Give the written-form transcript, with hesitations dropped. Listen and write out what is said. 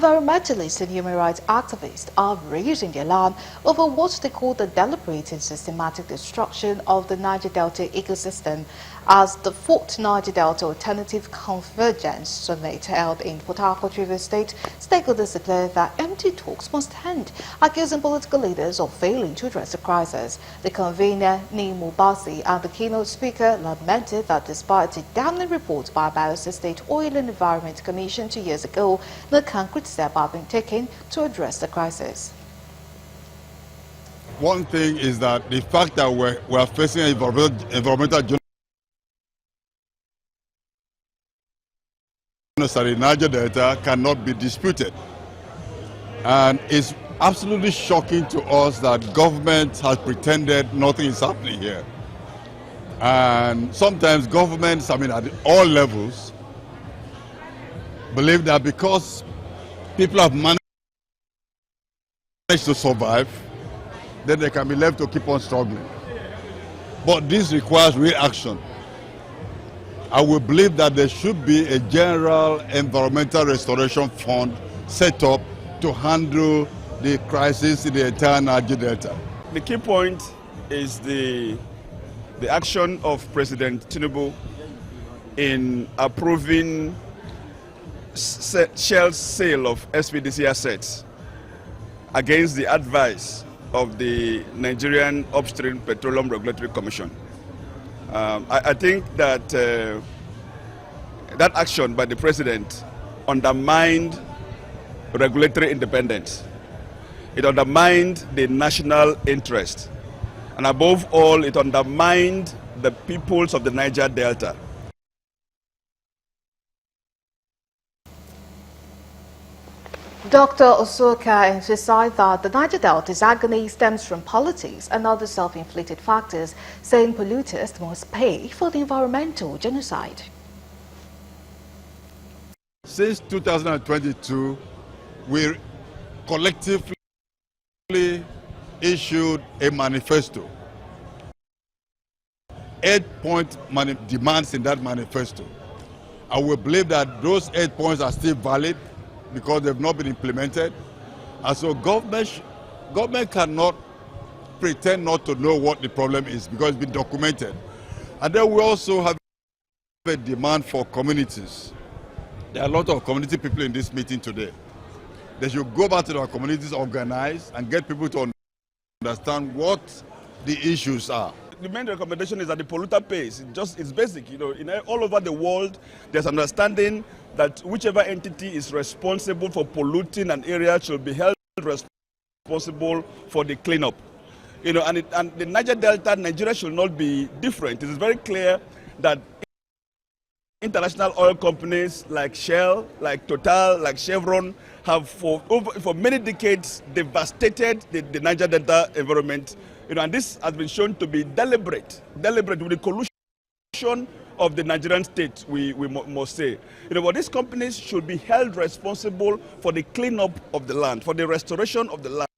Environmentalists and human rights activists are raising the alarm over what they call the deliberate and systematic destruction of the Niger Delta ecosystem as the 4th Niger Delta Alternative Convergence Summit held in Port Harcourt, Rivers State. Stakeholders declared that empty talks must end, accusing political leaders of failing to address the crisis. The convener, Nimu Basi, and the keynote speaker lamented that despite the damning report by Bayelsa State Oil and Environment Commission 2 years ago, no concrete steps have been taken to address the crisis. One thing is that the fact that we're facing environmental genocide in Niger Delta cannot be disputed. And it's absolutely shocking to us that government has pretended nothing is happening here. And sometimes governments, at all levels, believe that because people have managed to survive, then they can be left to keep on struggling. But this requires real action. I will believe that there should be a general environmental restoration fund set up to handle the crisis in the entire Niger Delta. The key point is the action of President Tinubu in approving Shell's sale of SPDC assets against the advice of the Nigerian Upstream Petroleum Regulatory Commission. I think that that action by the president undermined regulatory independence. It undermined the national interest. And above all, it undermined the peoples of the Niger Delta. Dr. Osoka emphasized that the Niger Delta's agony stems from politics and other self-inflicted factors, saying polluters must pay for the environmental genocide. Since 2022, we collectively issued a manifesto. 8-point demands in that manifesto. I will believe that those 8 points are still valid because they've not been implemented. And so government cannot pretend not to know what the problem is because it's been documented. And then we also have a demand for communities. There are a lot of community people in this meeting today. They should go back to their communities, organize, and get people to understand what the issues are. The main recommendation is that the polluter pays. It's basic. All over the world, there's understanding that whichever entity is responsible for polluting an area should be held responsible for the cleanup. And the Niger Delta, Nigeria should not be different. It is very clear that international oil companies like Shell, like Total, like Chevron have for many decades devastated the Niger Delta environment. And this has been shown to be deliberate with the collusion of the Nigerian state, we must say. But these companies should be held responsible for the cleanup of the land, for the restoration of the land.